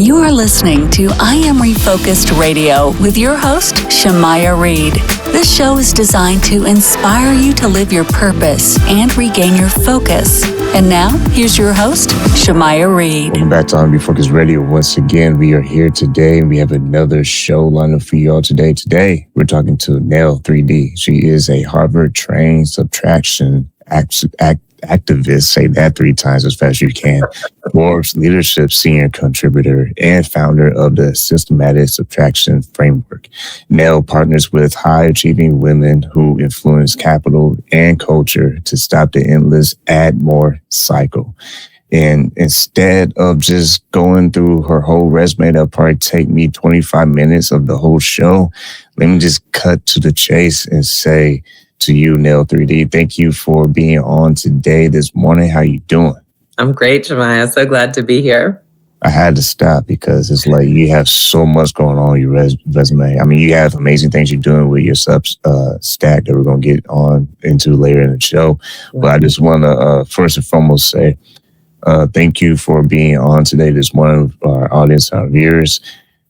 You are listening to I Am Refocused Radio with your host, Shamaya Reed. This show is designed to inspire you to live your purpose and regain your focus. And now, here's your host, Shamaya Reed. Welcome back to I Am Refocused Radio. Once again, we are here today and we have another show lined up for you all today. Today, we're talking to Nell 3D. She is a Harvard-trained subtraction activist, say that 3 times as fast as you can, Forbes Leadership Senior Contributor, and founder of the Systematic Subtraction Framework. Nell partners with high-achieving women who influence capital and culture to stop the endless add more cycle. And instead of just going through her whole resume, that'll probably take me 25 minutes of the whole show. Let me just cut to the chase and say to you, Nell 3D, thank you for being on today, this morning. How you doing? I'm great, Jemiah. So glad to be here. I had to stop because it's like you have so much going on in your resume. I mean, you have amazing things you're doing with your stack that we're going to get on into later in the show. Yeah. But I just want to first and foremost say thank you for being on today, this morning, our audience, our viewers.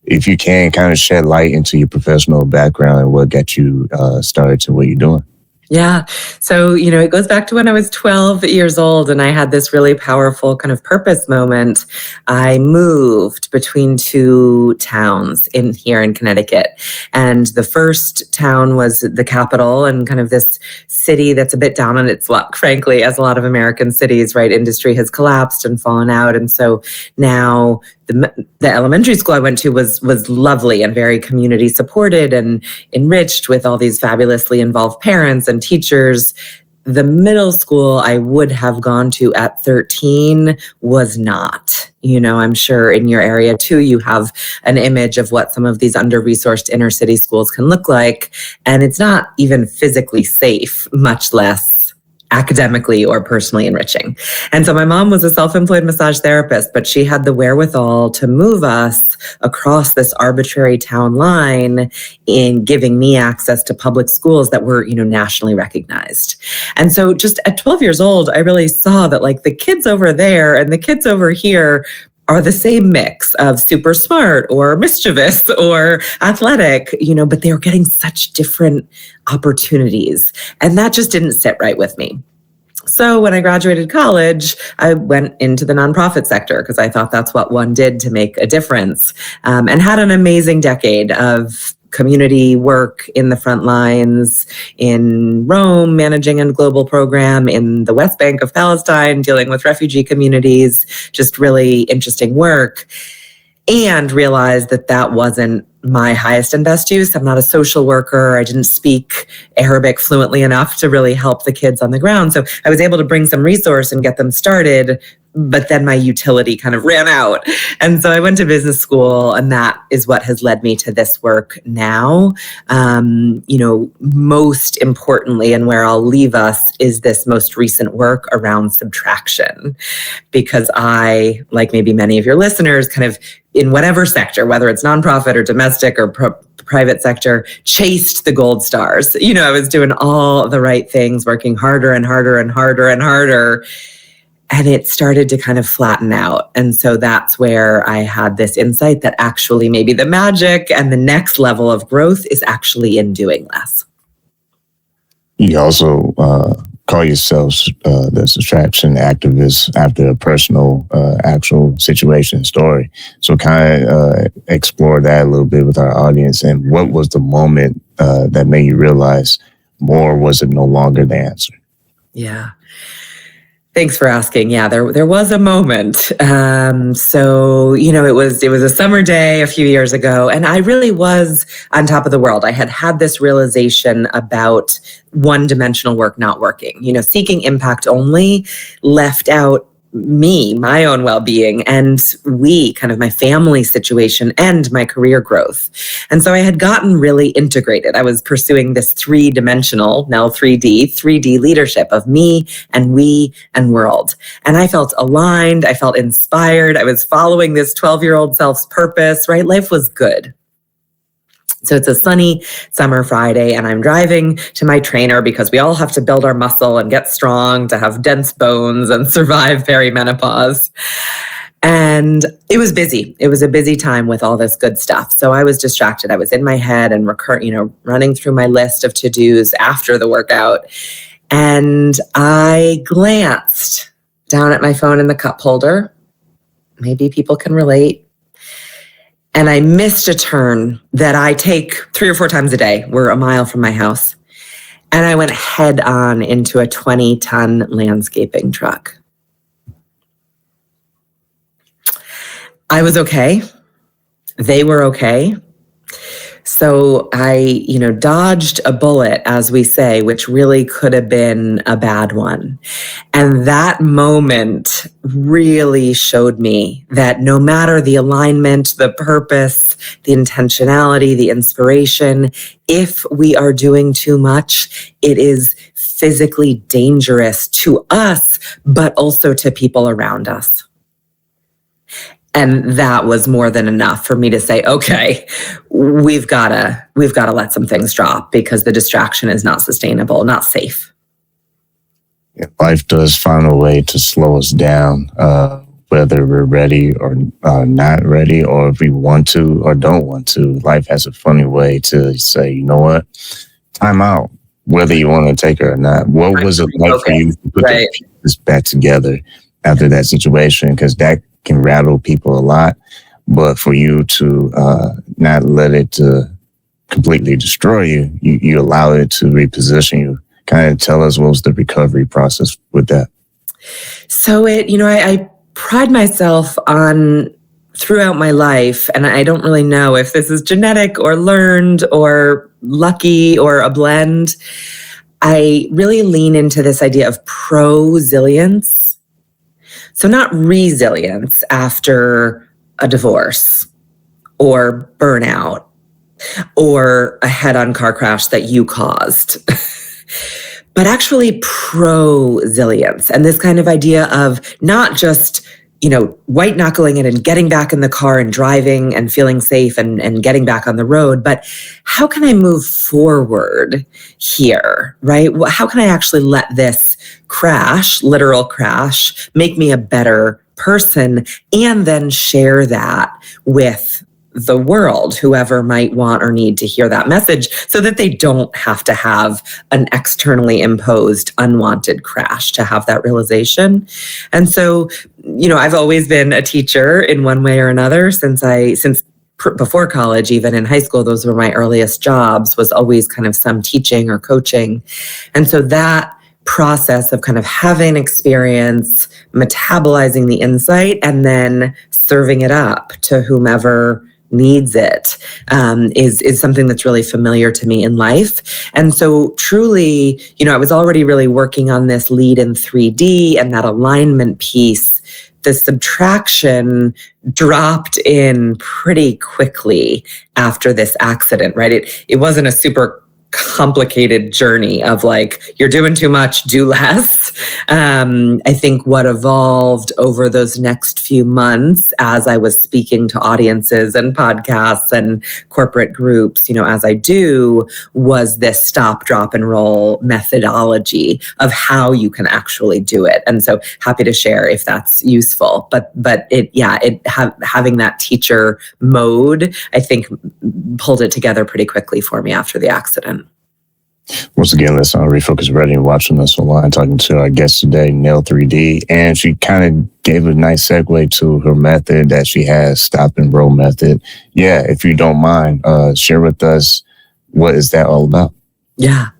If you can kind of shed light into your professional background and what got you started to what you're doing. Yeah. So, it goes back to when I was 12 years old and I had this really powerful kind of purpose moment. I moved between 2 towns here in Connecticut. And the first town was the capital and kind of this city that's a bit down on its luck, frankly, as a lot of American cities, right? Industry has collapsed and fallen out. And so now the elementary school I went to was lovely and very community supported and enriched with all these fabulously involved parents and teachers. The middle school I would have gone to at 13 was not. I'm sure in your area too, you have an image of what some of these under-resourced inner city schools can look like. And it's not even physically safe, much less academically or personally enriching. And so my mom was a self-employed massage therapist, but she had the wherewithal to move us across this arbitrary town line in giving me access to public schools that were, nationally recognized. And so just at 12 years old, I really saw that like the kids over there and the kids over here are the same mix of super smart or mischievous or athletic, but they were getting such different opportunities. And that just didn't sit right with me. So when I graduated college, I went into the nonprofit sector because I thought that's what one did to make a difference, and had an amazing decade of community work in the front lines, in Rome, managing a global program, in the West Bank of Palestine, dealing with refugee communities, just really interesting work, and realized that wasn't my highest and best use. I'm not a social worker. I didn't speak Arabic fluently enough to really help the kids on the ground. So I was able to bring some resource and get them started, but then my utility kind of ran out. And so I went to business school, and that is what has led me to this work now. Most importantly, and where I'll leave us, is this most recent work around subtraction. Because I, like maybe many of your listeners, kind of in whatever sector, whether it's nonprofit or domestic or private sector, chased the gold stars. I was doing all the right things, working harder and harder and harder and harder. And it started to kind of flatten out. And so that's where I had this insight that actually maybe the magic and the next level of growth is actually in doing less. You also call yourself the subtraction activist after a personal actual situation story. So kind of explore that a little bit with our audience. And what was the moment that made you realize more wasn't no longer the answer? Yeah. Thanks for asking. Yeah, there was a moment. So, it was a summer day a few years ago, and I really was on top of the world. I had this realization about one-dimensional work not working. Seeking impact only left out me, my own well-being, and kind of my family situation and my career growth. And so I had gotten really integrated. I was pursuing this 3-dimensional, Nell 3D leadership of me and we and world. And I felt aligned. I felt inspired. I was following this 12-year-old self's purpose, right? Life was good. So it's a sunny summer Friday, and I'm driving to my trainer because we all have to build our muscle and get strong to have dense bones and survive perimenopause. And it was busy. It was a busy time with all this good stuff. So I was distracted. I was in my head and running through my list of to-dos after the workout. And I glanced down at my phone in the cup holder. Maybe people can relate. And I missed a turn that I take 3 or 4 times a day. We're a mile from my house. And I went head on into a 20-ton landscaping truck. I was okay. They were okay. So I, dodged a bullet, as we say, which really could have been a bad one. And that moment really showed me that no matter the alignment, the purpose, the intentionality, the inspiration, if we are doing too much, it is physically dangerous to us, but also to people around us. And that was more than enough for me to say, okay, we've got to let some things drop because the distraction is not sustainable, not safe. Yeah, life does find a way to slow us down, whether we're ready or not ready, or if we want to or don't want to. Life has a funny way to say, you know what, time out, whether you want to take it or not. What was it like for you to put the pieces back together after that situation? Because that can rattle people a lot, but for you to not let it completely destroy you, you allow it to reposition you. Kind of tell us what was the recovery process with that? So I pride myself on throughout my life, and I don't really know if this is genetic or learned or lucky or a blend. I really lean into this idea of prosilience. So not resilience after a divorce or burnout or a head-on car crash that you caused, but actually prosilience. And this kind of idea of not just, white knuckling it and getting back in the car and driving and feeling safe and getting back on the road, but how can I move forward here, right? How can I actually let this crash, literal crash, make me a better person, and then share that with the world, whoever might want or need to hear that message, so that they don't have to have an externally imposed unwanted crash to have that realization. And so, I've always been a teacher in one way or another since before college, even in high school. Those were my earliest jobs, was always kind of some teaching or coaching. And so that process of kind of having experience, metabolizing the insight, and then serving it up to whomever needs it is something that's really familiar to me in life. And so truly, I was already really working on this lead in 3D and that alignment piece. The subtraction dropped in pretty quickly after this accident, right? It wasn't a super complicated journey of like, you're doing too much, do less. I think what evolved over those next few months as I was speaking to audiences and podcasts and corporate groups, as I do, was this stop, drop, and roll methodology of how you can actually do it. And so happy to share if that's useful. But having that teacher mode, I think, pulled it together pretty quickly for me after the accident. Once again, let's Refocused Radio, watching us online, talking to our guest today, Nell 3D. And she kind of gave a nice segue to her method that she has, stop and roll method. Yeah, if you don't mind, share with us, what is that all about? Yeah.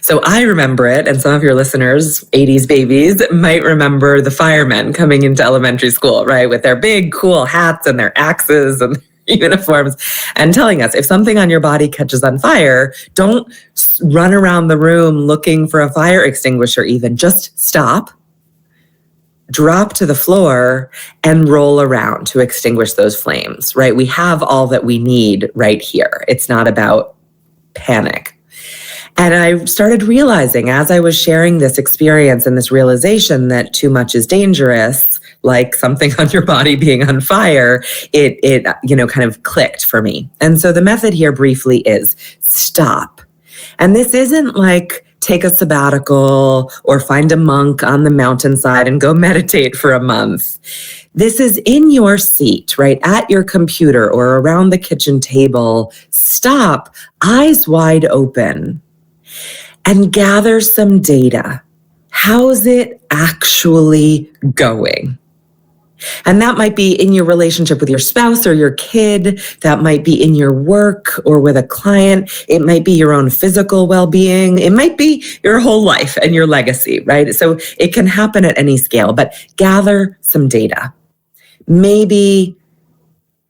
So I remember it, and some of your listeners, 80s babies, might remember the firemen coming into elementary school, right, with their big, cool hats and their axes and uniforms, and telling us if something on your body catches on fire, don't run around the room looking for a fire extinguisher even. Just stop, drop to the floor, and roll around to extinguish those flames, right? We have all that we need right here. It's not about panic. And I started realizing as I was sharing this experience and this realization that too much is dangerous, like something on your body being on fire, it kind of clicked for me. And so the method here briefly is stop. And this isn't like take a sabbatical or find a monk on the mountainside and go meditate for a month. This is in your seat, right? At your computer or around the kitchen table. Stop, eyes wide open, and gather some data. How's it actually going? And that might be in your relationship with your spouse or your kid. That might be in your work or with a client. It might be your own physical well-being. It might be your whole life and your legacy, right? So it can happen at any scale, but gather some data. Maybe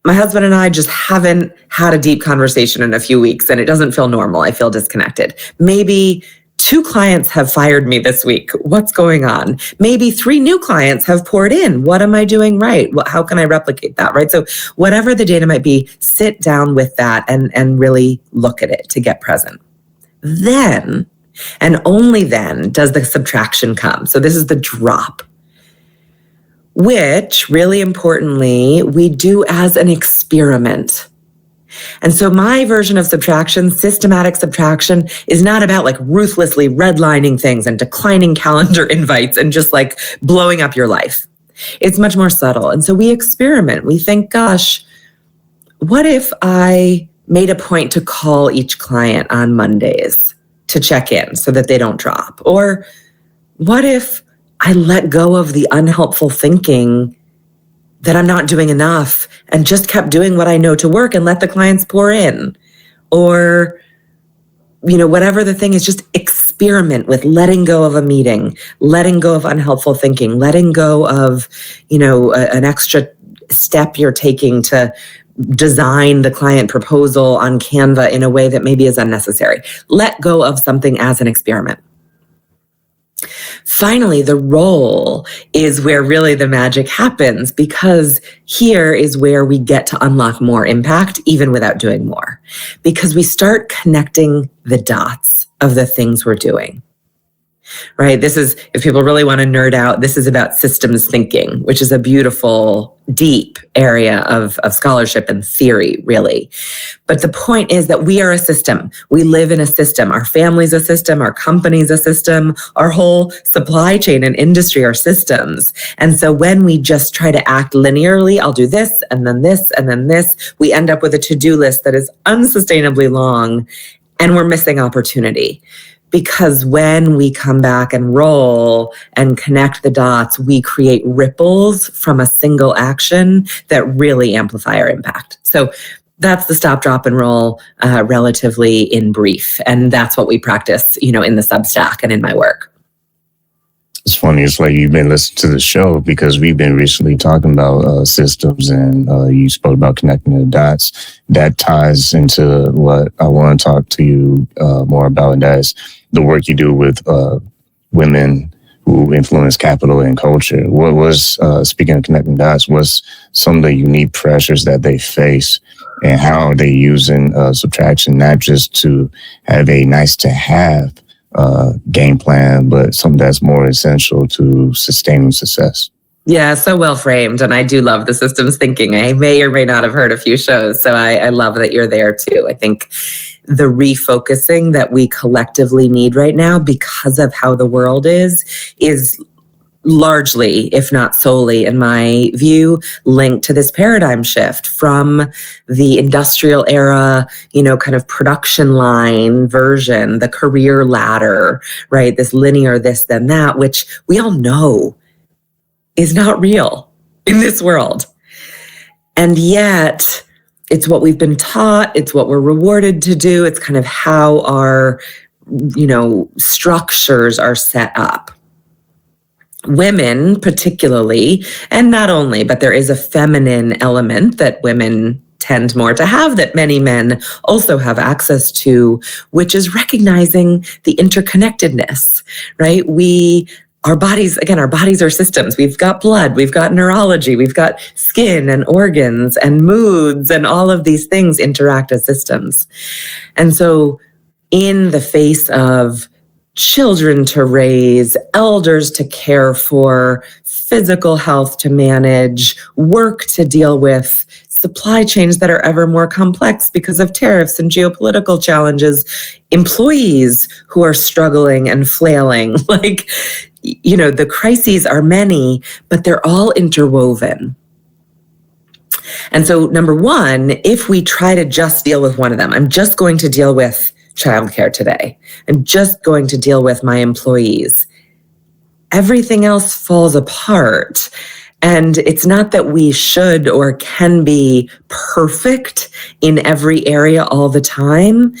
my husband and I just haven't had a deep conversation in a few weeks and it doesn't feel normal. I feel disconnected. Maybe 2 clients have fired me this week. What's going on? Maybe 3 new clients have poured in. What am I doing right? How can I replicate that, right? So whatever the data might be, sit down with that and really look at it to get present. Then, and only then, does the subtraction come. So this is the drop, which really importantly, we do as an experiment. And so my version of subtraction, systematic subtraction, is not about like ruthlessly redlining things and declining calendar invites and just like blowing up your life. It's much more subtle. And so we experiment. We think, gosh, what if I made a point to call each client on Mondays to check in so that they don't drop? Or what if I let go of the unhelpful thinking that I'm not doing enough and just kept doing what I know to work and let the clients pour in? Or, whatever the thing is, just experiment with letting go of a meeting, letting go of unhelpful thinking, letting go of, an extra step you're taking to design the client proposal on Canva in a way that maybe is unnecessary. Let go of something as an experiment. Finally, the roll is where really the magic happens, because here is where we get to unlock more impact even without doing more, because we start connecting the dots of the things we're doing. Right? This is, if people really want to nerd out, this is about systems thinking, which is a beautiful, deep area of scholarship and theory, really. But the point is that we are a system. We live in a system. Our family's a system. Our company's a system. Our whole supply chain and industry are systems. And so when we just try to act linearly, I'll do this, and then this, and then this, we end up with a to-do list that is unsustainably long, and we're missing opportunity. Because when we come back and roll and connect the dots, we create ripples from a single action that really amplify our impact. So that's the stop, drop, and roll relatively in brief. And that's what we practice, in the Substack and in my work. It's funny. It's like you've been listening to the show because we've been recently talking about systems, and you spoke about connecting the dots. That ties into what I want to talk to you more about, and that is the work you do with women who influence capital and culture. What was, speaking of connecting dots, what's some of the unique pressures that they face, and how are they using subtraction, not just to have a nice to have game plan, but something that's more essential to sustaining success? Yeah, so well framed. And I do love the systems thinking. I may or may not have heard a few shows. So I love that you're there too. I think the refocusing that we collectively need right now, because of how the world is largely, if not solely, in my view, linked to this paradigm shift from the industrial era, kind of production line version, the career ladder, right? This linear, this, then that, which we all know is not real in this world. And yet it's what we've been taught. It's what we're rewarded to do. It's kind of how our, structures are set up. Women particularly, and not only, but there is a feminine element that women tend more to have that many men also have access to, which is recognizing the interconnectedness, right? Our bodies are systems. We've got blood, we've got neurology, we've got skin and organs and moods, and all of these things interact as systems. And so in the face of children to raise, elders to care for, physical health to manage, work to deal with, supply chains that are ever more complex because of tariffs and geopolitical challenges, employees who are struggling and flailing. The crises are many, but they're all interwoven. And so, number one, if we try to just deal with one of them, I'm just going to deal with childcare today. I'm just going to deal with my employees. Everything else falls apart. And it's not that we should or can be perfect in every area all the time,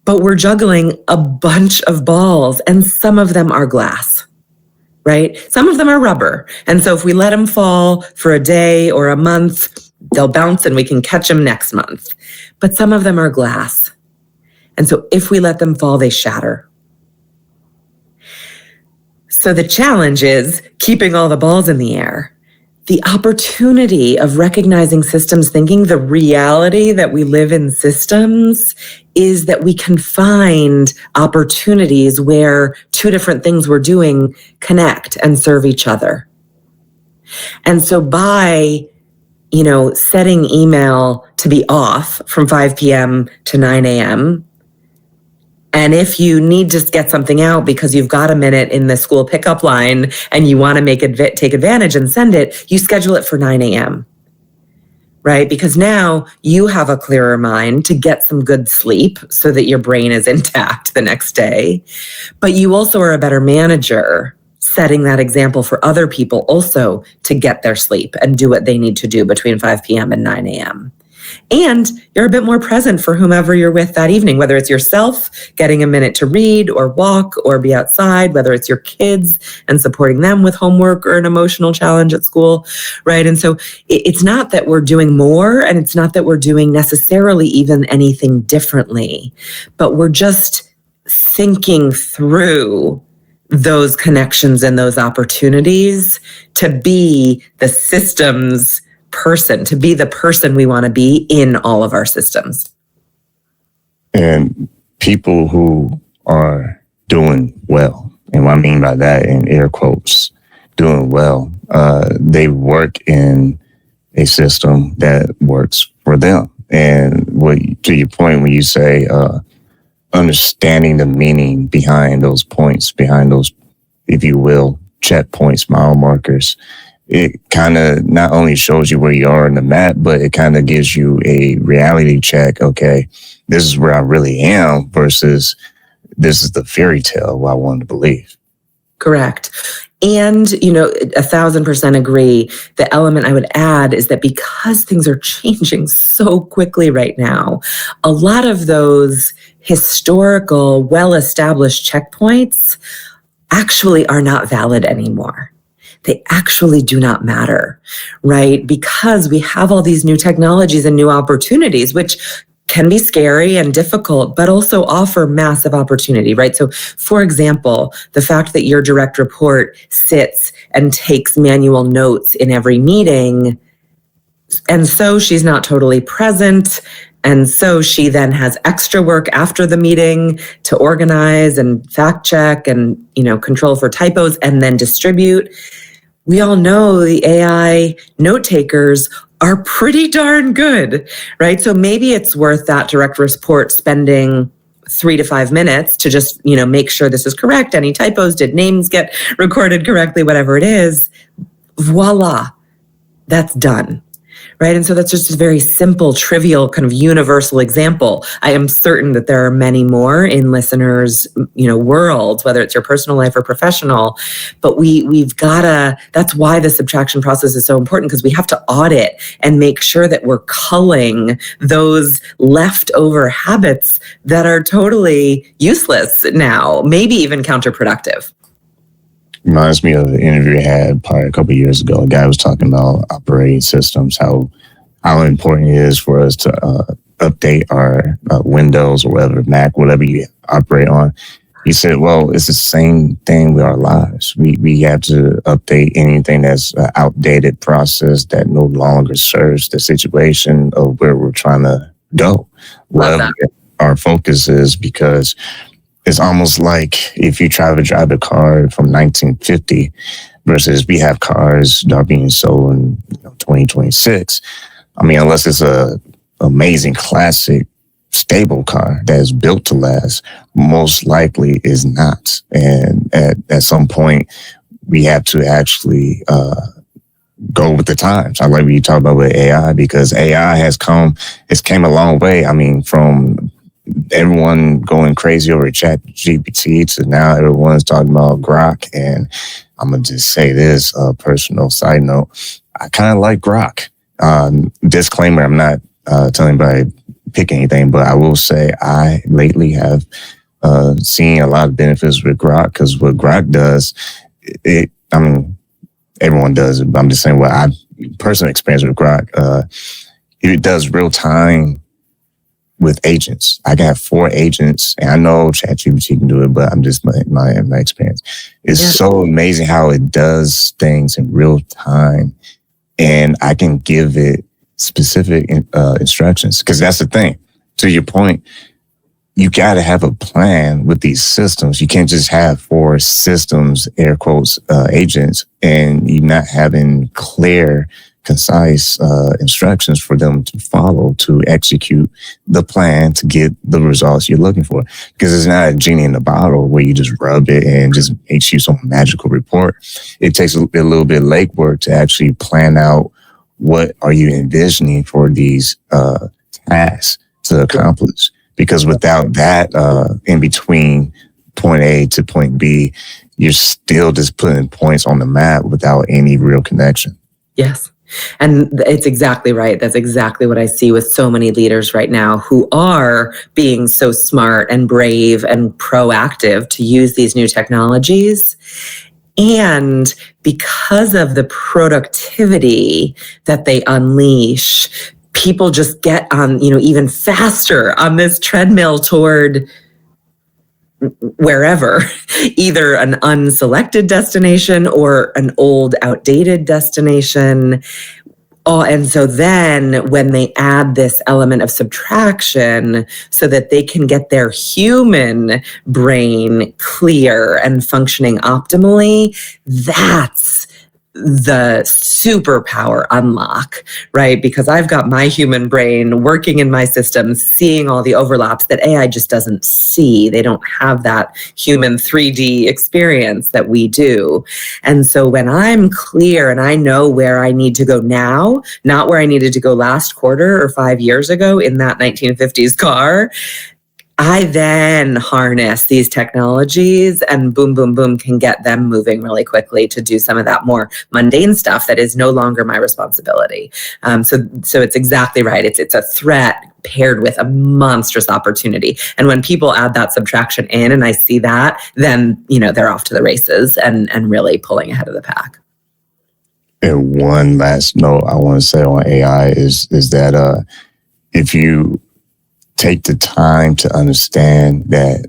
but we're juggling a bunch of balls, and some of them are glass, right? Some of them are rubber. And so if we let them fall for a day or a month, they'll bounce and we can catch them next month. But some of them are glass. And so if we let them fall, they shatter. So the challenge is keeping all the balls in the air. The opportunity of recognizing systems thinking, the reality that we live in systems, is that we can find opportunities where two different things we're doing connect and serve each other. And so by, setting email to be off from 5 p.m. to 9 a.m., and if you need to get something out because you've got a minute in the school pickup line and you want to take advantage and send it, you schedule it for 9 a.m., right? Because now you have a clearer mind to get some good sleep so that your brain is intact the next day. But you also are a better manager, setting that example for other people also to get their sleep and do what they need to do between 5 p.m. and 9 a.m. And you're a bit more present for whomever you're with that evening, whether it's yourself getting a minute to read or walk or be outside, whether it's your kids and supporting them with homework or an emotional challenge at school, right? And so it's not that we're doing more, and it's not that we're doing necessarily even anything differently, but we're just thinking through those connections and those opportunities to be the systems person, to be the person we want to be in all of our systems. And people who are doing well, and what I mean by that in air quotes, doing well, they work in a system that works for them. And to your point, when you say understanding the meaning behind those points, behind those, if you will, checkpoints, mile markers, it kind of not only shows you where you are in the map, but it kind of gives you a reality check. Okay, this is where I really am versus this is the fairy tale I want to believe. Correct. And, 1,000% agree. The element I would add is that because things are changing so quickly right now, a lot of those historical, well-established checkpoints actually are not valid anymore. They actually do not matter, right? Because we have all these new technologies and new opportunities, which can be scary and difficult, but also offer massive opportunity, right? So, for example, the fact that your direct report sits and takes manual notes in every meeting, and so she's not totally present, and so she then has extra work after the meeting to organize and fact check and, control for typos and then distribute. We all know the AI note takers are pretty darn good, right? So maybe it's worth that direct report spending 3 to 5 minutes to just, make sure this is correct. Any typos, did names get recorded correctly, whatever it is. Voila, that's done. Right. And so that's just a very simple, trivial, kind of universal example. I am certain that there are many more in listeners', worlds, whether it's your personal life or professional. But we've got to, that's why the subtraction process is so important, because we have to audit and make sure that we're culling those leftover habits that are totally useless now, maybe even counterproductive. Reminds me of an interview I had probably a couple of years ago. A guy was talking about operating systems, how important it is for us to update our Windows or whatever, Mac, whatever you operate on. He said, well, it's the same thing with our lives. We have to update anything that's an outdated process that no longer serves the situation of where we're trying to go. Whatever our focus is, because it's almost like if you try to drive a car from 1950 versus we have cars that are being sold in 2026. I mean, unless it's a amazing classic stable car that is built to last, most likely is not. And at some point, we have to actually go with the times. I like what you talk about with AI, because AI it's came a long way. I mean, from everyone going crazy over ChatGPT to now everyone's talking about Grok. And I'm going to just say this, personal side note, I kind of like Grok. Disclaimer, I'm not telling anybody pick anything, but I will say I lately have seen a lot of benefits with Grok, because what Grok does, I mean, everyone does it, but I'm just saying what I personal experience with Grok, it does real time with agents. I got 4 agents, and I know ChatGPT can do it, but I'm just my experience. It's so amazing how it does things in real time, and I can give it specific instructions. Because that's the thing. To your point, you got to have a plan with these systems. You can't just have 4 systems, air quotes, agents, and you're not having clear, concise instructions for them to follow to execute the plan to get the results you're looking for. Because it's not a genie in a bottle where you just rub it and just makes you some magical report. It takes a little bit of legwork to actually plan out what are you envisioning for these tasks to accomplish. Because without that, in between point A to point B, you're still just putting points on the map without any real connection. Yes. And it's exactly right. That's exactly what I see with so many leaders right now who are being so smart and brave and proactive to use these new technologies. And because of the productivity that they unleash, people just get on, even faster on this treadmill toward wherever, either an unselected destination or an old, outdated destination. Oh, and so then when they add this element of subtraction so that they can get their human brain clear and functioning optimally, that's the superpower unlock, right? Because I've got my human brain working in my system, seeing all the overlaps that AI just doesn't see. They don't have that human 3D experience that we do. And so when I'm clear and I know where I need to go now, not where I needed to go last quarter or 5 years ago in that 1950s car, I then harness these technologies and boom, boom, boom, can get them moving really quickly to do some of that more mundane stuff that is no longer my responsibility. So it's exactly right. It's a threat paired with a monstrous opportunity. And when people add that subtraction in and I see that, then, they're off to the races and really pulling ahead of the pack. And one last note I want to say on AI is that if you take the time to understand that,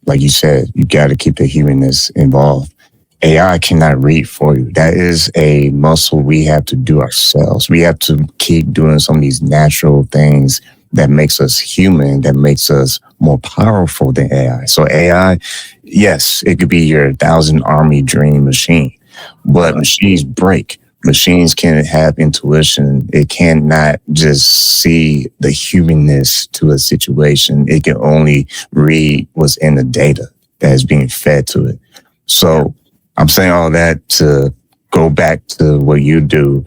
like you said, you got to keep the humanness involved. AI cannot read for you. That is a muscle we have to do ourselves. We have to keep doing some of these natural things that makes us human, that makes us more powerful than AI. So AI, yes, it could be your 1,000-army dream machine, but machines break. Machines can have intuition. It cannot just see the humanness to a situation. It can only read what's in the data that is being fed to it. So I'm saying all that to go back to what you do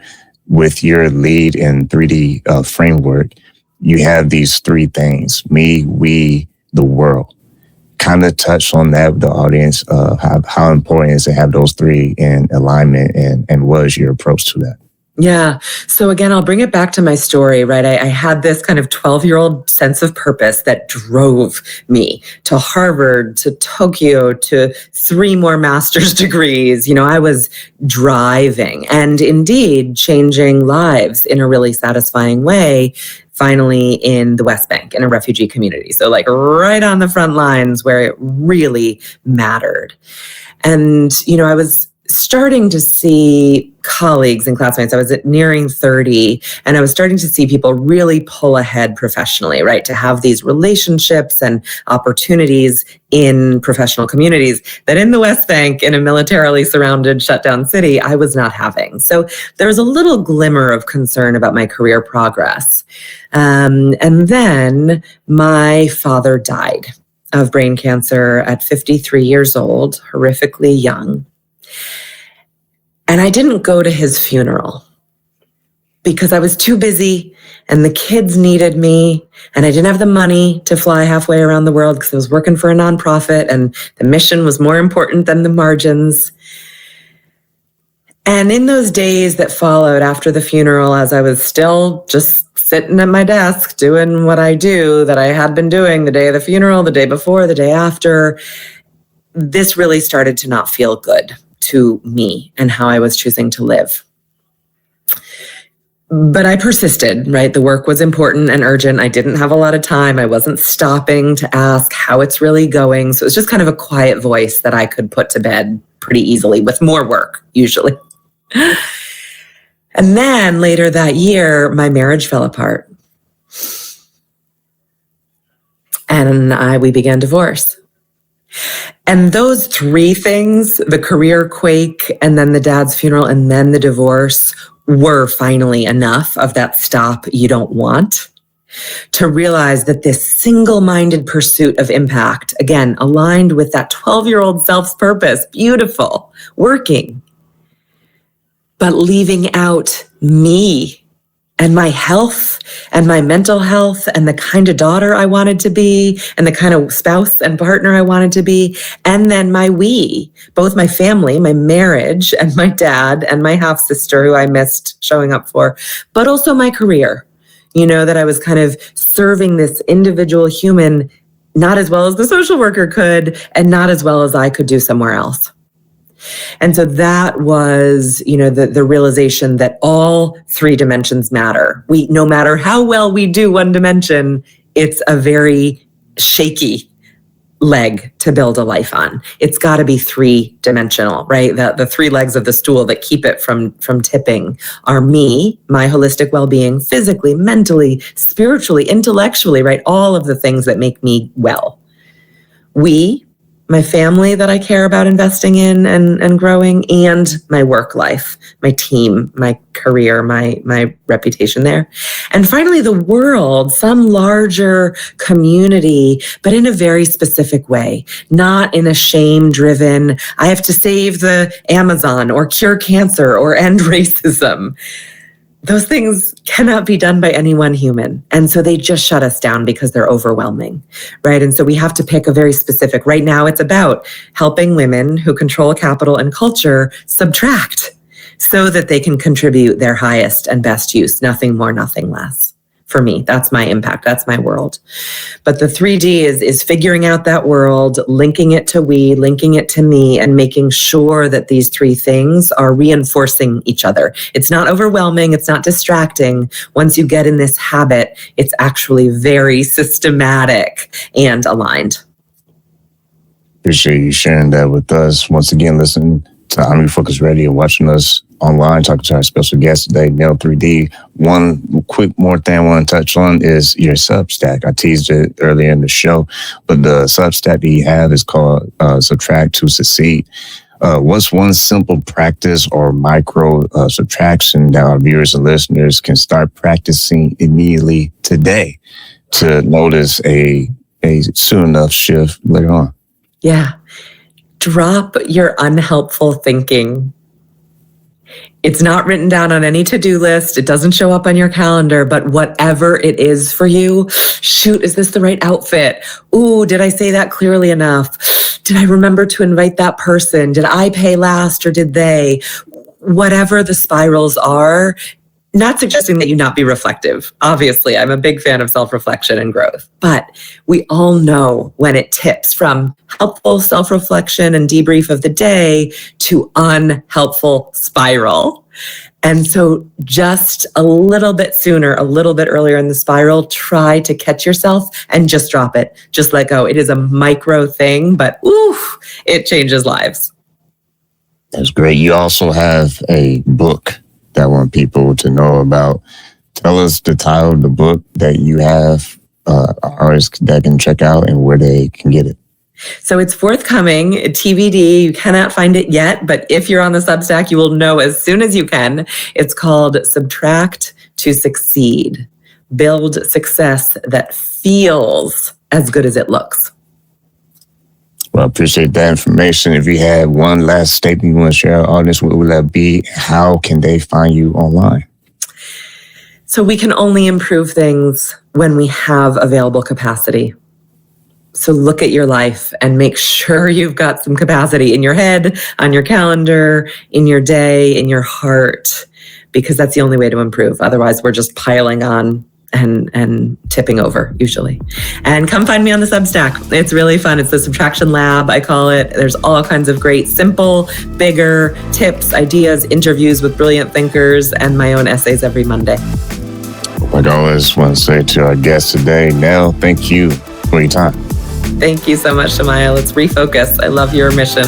with your lead in 3D framework. You have these 3 things: me, we, the world. Kind of touch on that with the audience, how important it is to have those 3 in alignment, and what is your approach to that? Yeah. So again, I'll bring it back to my story, right? I had this kind of 12-year-old sense of purpose that drove me to Harvard, to Tokyo, to 3 more master's degrees. I was driving and indeed changing lives in a really satisfying way, finally in the West Bank, in a refugee community. So like right on the front lines where it really mattered. And, I was starting to see colleagues and classmates. I was nearing 30, and I was starting to see people really pull ahead professionally, right? To have these relationships and opportunities in professional communities that in the West Bank, in a militarily surrounded, shut down city, I was not having. So there was a little glimmer of concern about my career progress. And then my father died of brain cancer at 53 years old, horrifically young. And I didn't go to his funeral because I was too busy and the kids needed me and I didn't have the money to fly halfway around the world because I was working for a nonprofit and the mission was more important than the margins. And in those days that followed after the funeral, as I was still just sitting at my desk doing what I do that I had been doing the day of the funeral, the day before, the day after, this really started to not feel good to me and how I was choosing to live. But I persisted, right? The work was important and urgent. I didn't have a lot of time. I wasn't stopping to ask how it's really going. So it was just kind of a quiet voice that I could put to bed pretty easily with more work, usually. And then later that year, my marriage fell apart. And we began divorce. And those three things, the career quake, and then the dad's funeral, and then the divorce, were finally enough of that stop you don't want to realize that this single-minded pursuit of impact, again, aligned with that 12-year-old self's purpose, beautiful, working, but leaving out me and my health and my mental health and the kind of daughter I wanted to be and the kind of spouse and partner I wanted to be. And then my we, both my family, my marriage, and my dad and my half-sister who I missed showing up for, but also my career, that I was kind of serving this individual human not as well as the social worker could and not as well as I could do somewhere else. And so that was, the realization that all three dimensions matter. No matter how well we do one dimension, it's a very shaky leg to build a life on. It's got to be three-dimensional, right? The three legs of the stool that keep it from tipping are me, my holistic well-being, physically, mentally, spiritually, intellectually, right? All of the things that make me well. We, my family that I care about investing in and growing, and my work life, my team, my career, my reputation there. And finally, the world, some larger community, but in a very specific way, not in a shame-driven, I have to save the Amazon or cure cancer or end racism. Those things cannot be done by any one human. And so they just shut us down because they're overwhelming, right? And so we have to pick a very specific, right now it's about helping women who control capital and culture subtract so that they can contribute their highest and best use, nothing more, nothing less. For me, that's my impact, that's my world. But the 3D is figuring out that world, linking it to we, linking it to me, and making sure that these three things are reinforcing each other. It's not overwhelming, it's not distracting. Once you get in this habit, it's actually very systematic and aligned. Appreciate you sharing that with us. Once again, listen to I'm Refocused Radio, watching us online, talking to our special guest today, Nell 3D. One quick more thing I want to touch on is your Substack. I teased it earlier in the show, but the Substack that you have is called Subtract to Succeed. What's one simple practice or micro subtraction that our viewers and listeners can start practicing immediately today to notice a soon enough shift later on? Yeah. Drop your unhelpful thinking. It's not written down on any to-do list. It doesn't show up on your calendar, but whatever it is for you, shoot, is this the right outfit? Ooh, did I say that clearly enough? Did I remember to invite that person? Did I pay last or did they? Whatever the spirals are, not suggesting that you not be reflective. Obviously, I'm a big fan of self-reflection and growth, but we all know when it tips from helpful self-reflection and debrief of the day to unhelpful spiral. And so just a little bit sooner, a little bit earlier in the spiral, try to catch yourself and just drop it. Just let go. It is a micro thing, but oof, it changes lives. That's great. You also have a book that I want people to know about. Tell us the title of the book that you have, artists that can check out and where they can get it. So it's forthcoming, TBD. You cannot find it yet, but if you're on the Substack, you will know as soon as you can. It's called Subtract to Succeed. Build success that feels as good as it looks. Well, I appreciate that information. If you had one last statement you want to share with our audience, what would that be? How can they find you online? So we can only improve things when we have available capacity. So look at your life and make sure you've got some capacity in your head, on your calendar, in your day, in your heart, because that's the only way to improve. Otherwise, we're just piling on and tipping over usually. And come find me on the Substack. It's really fun. It's the Subtraction Lab, I call it. There's all kinds of great, simple, bigger tips, ideas, interviews with brilliant thinkers, and my own essays every Monday. Like I always want to say to our guest today, Nell, thank you for your time. Thank you so much, Shamaya. Let's refocus. I love your mission.